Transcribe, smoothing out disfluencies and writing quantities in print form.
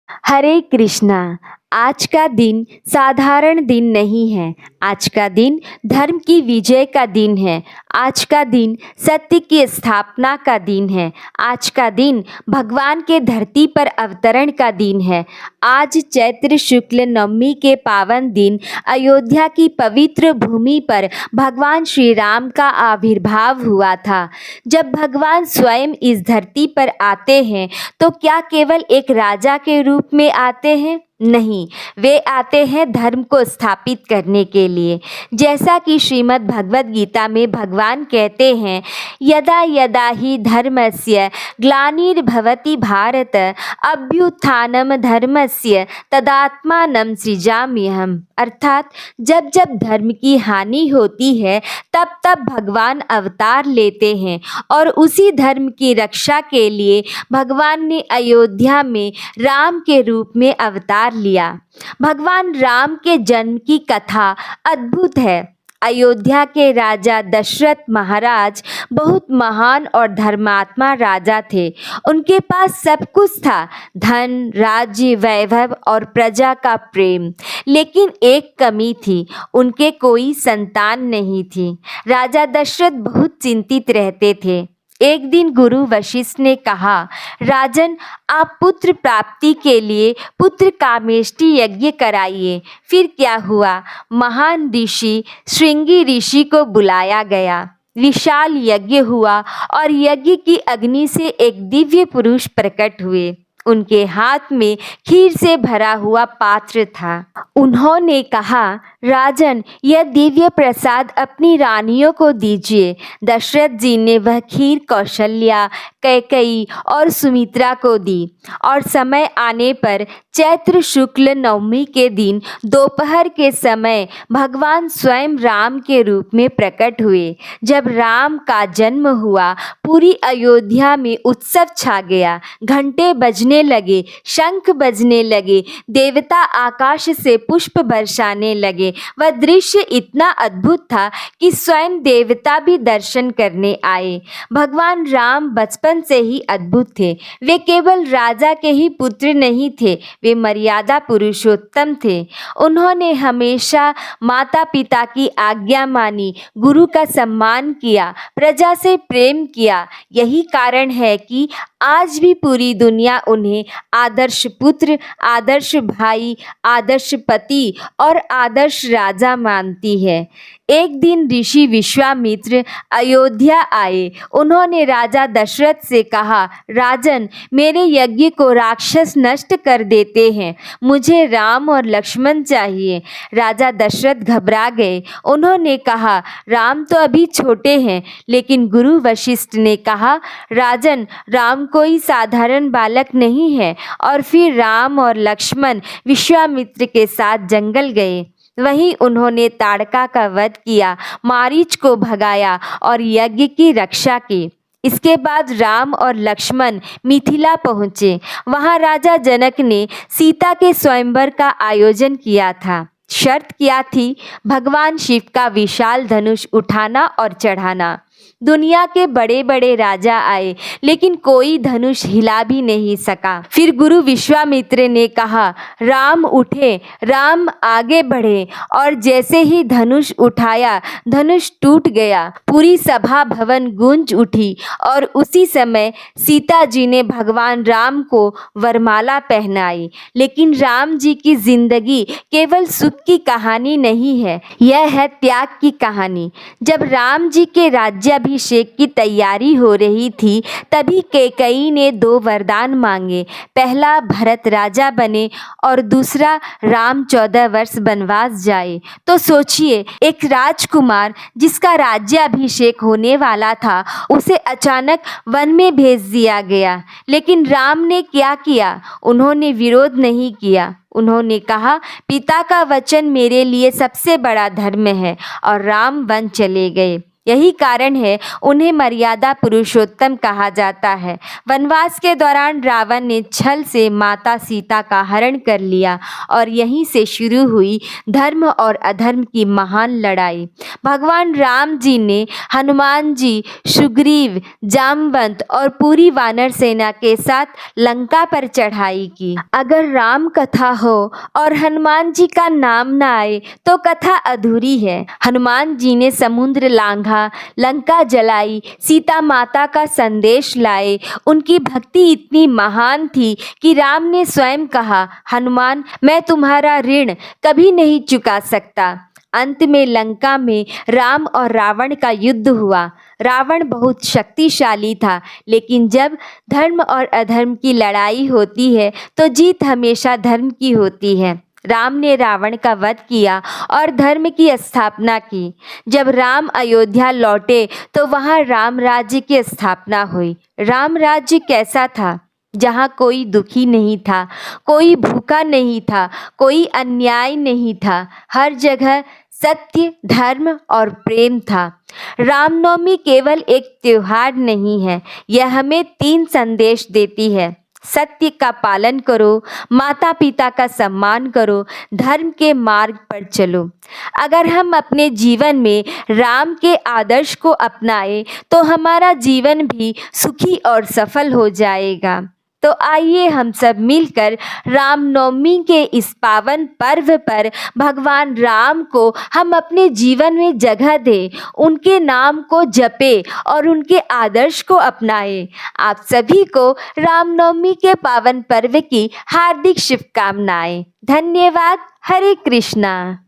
हरे कृष्णा। आज का दिन साधारण दिन नहीं है। आज का दिन धर्म की विजय का दिन है। आज का दिन सत्य की स्थापना का दिन है। आज का दिन भगवान के धरती पर अवतरण का दिन है। आज चैत्र शुक्ल नवमी के पावन दिन अयोध्या की पवित्र भूमि पर भगवान श्री राम का आविर्भाव हुआ था। जब भगवान स्वयं इस धरती पर आते हैं तो क्या केवल एक राजा के रूप में आते हैं? नहीं, वे आते हैं धर्म को स्थापित करने के लिए। जैसा कि श्रीमद् भगवद गीता में भगवान कहते हैं, यदा यदा ही धर्मस्य ग्लानिर्भवति भारत अभ्युत्थानम धर्मस्य तदात्मानं सृजाम्यहम्। अर्थात जब जब धर्म की हानि होती है तब तब भगवान अवतार लेते हैं और उसी धर्म की रक्षा के लिए भगवान ने अयोध्या में राम के रूप में अवतार लिया। भगवान राम के जन्म की कथा अद्भुत है। अयोध्या के राजा दशरथ महाराज बहुत महान और धर्मात्मा राजा थे। उनके पास सब कुछ था, धन, राज्य, वैभव और प्रजा का प्रेम। लेकिन एक कमी थी, उनके कोई संतान नहीं थी। राजा दशरथ बहुत चिंतित रहते थे। एक दिन गुरु वशिष्ठ ने कहा, राजन, आप पुत्र प्राप्ति के लिए पुत्र कामेष्टि यज्ञ कराइए। फिर क्या हुआ? महान ऋषि श्रृंगी ऋषि को बुलाया गया। विशाल यज्ञ हुआ और यज्ञ की अग्नि से एक दिव्य पुरुष प्रकट हुए। उनके हाथ में खीर से भरा हुआ पात्र था। उन्होंने कहा, राजन, यह दिव्य प्रसाद अपनी रानियों को दीजिए। दशरथ जी ने वह खीर कौशल्या, कैकेयी और सुमित्रा को दी और समय आने पर चैत्र शुक्ल नवमी के दिन दोपहर के समय भगवान स्वयं राम के रूप में प्रकट हुए। जब राम का जन्म हुआ, पूरी अयोध्या में उत्सव छा गया। घंटे बजने लगे, शंख बजने लगे, देवता आकाश से पुष्प बरसाने लगे। वह दृश्य इतना अद्भुत था कि स्वयं देवता भी दर्शन करने आए। भगवान राम बचपन से ही अद्भुत थे। वे केवल राजा के ही पुत्र नहीं थे, वे मर्यादा पुरुषोत्तम थे। उन्होंने हमेशा माता पिता की आज्ञा मानी, गुरु का सम्मान किया, प्रजा से प्रेम किया। यही कारण है कि आज भी पूरी दुनिया उन्हें आदर्श पुत्र, आदर्श भाई, आदर्श पति और आदर्श राजा मानती है। एक दिन ऋषि विश्वामित्र अयोध्या आए। उन्होंने राजा दशरथ से कहा, राजन, मेरे यज्ञ को राक्षस नष्ट कर देते हैं। मुझे राम और लक्ष्मण चाहिए। राजा दशरथ घबरा गए। उन्होंने कहा, राम तो अभी छोटे हैं। लेकिन गुरु वशिष्ठ ने कहा, राजन, राम कोई साधारण बालक नहीं है। और फिर राम और लक्ष्मण विश्वामित्र के साथ जंगल गए। वहीं उन्होंने ताड़का का वध किया, मारीच को भगाया और यज्ञ की रक्षा की। इसके बाद राम और लक्ष्मण मिथिला पहुँचे। वहाँ राजा जनक ने सीता के स्वयंवर का आयोजन किया था। शर्त क्या थी? भगवान शिव का विशाल धनुष उठाना और चढ़ाना। दुनिया के बड़े बड़े राजा आए, लेकिन कोई धनुष हिला भी नहीं सका। फिर गुरु विश्वामित्र ने कहा, राम उठे। राम आगे बढ़े और जैसे ही धनुष उठाया, धनुष टूट गया। पूरी सभा भवन गूंज उठी और उसी समय सीता जी ने भगवान राम को वरमाला पहनाई। लेकिन राम जी की जिंदगी केवल सुख की कहानी नहीं है, यह है त्याग की कहानी। जब राम जी के राज्याभिषेक की तैयारी हो रही थी, तभी कैकेयी ने 2 वरदान मांगे। पहला, भरत राजा बने और दूसरा, राम 14 वर्ष वनवास जाए। तो सोचिए, एक राजकुमार जिसका राज्याभिषेक होने वाला था, उसे अचानक वन में भेज दिया गया। लेकिन राम ने क्या किया? उन्होंने विरोध नहीं किया। उन्होंने कहा, पिता का वचन मेरे लिए सबसे बड़ा धर्म है, और राम वन चले गए। यही कारण है उन्हें मर्यादा पुरुषोत्तम कहा जाता है। वनवास के दौरान रावण ने छल से माता सीता का हरण कर लिया और यहीं से शुरू हुई धर्म और अधर्म की महान लड़ाई। भगवान राम जी ने हनुमान जी, सुग्रीव, जामवंत और पूरी वानर सेना के साथ लंका पर चढ़ाई की। अगर राम कथा हो और हनुमान जी का नाम न आए तो कथा अधूरी है। हनुमान जी ने समुद्र लांघा, लंका जलाई, सीता माता का संदेश लाए। उनकी भक्ति इतनी महान थी कि राम ने स्वयं कहा, हनुमान मैं तुम्हारा ऋण कभी नहीं चुका सकता। अंत में लंका में राम और रावण का युद्ध हुआ। रावण बहुत शक्तिशाली था, लेकिन जब धर्म और अधर्म की लड़ाई होती है तो जीत हमेशा धर्म की होती है। राम ने रावण का वध किया और धर्म की स्थापना की। जब राम अयोध्या लौटे तो वहाँ राम राज्य की स्थापना हुई। राम राज्य कैसा था? जहाँ कोई दुखी नहीं था, कोई भूखा नहीं था, कोई अन्याय नहीं था। हर जगह सत्य, धर्म और प्रेम था। रामनवमी केवल एक त्योहार नहीं है, यह हमें 3 संदेश देती है। सत्य का पालन करो, माता पिता का सम्मान करो, धर्म के मार्ग पर चलो। अगर हम अपने जीवन में राम के आदर्श को अपनाएं तो हमारा जीवन भी सुखी और सफल हो जाएगा। तो आइए हम सब मिलकर रामनवमी के इस पावन पर्व पर भगवान राम को हम अपने जीवन में जगह दें, उनके नाम को जपें और उनके आदर्श को अपनाएं। आप सभी को रामनवमी के पावन पर्व की हार्दिक शुभकामनाएं। धन्यवाद। हरे कृष्णा।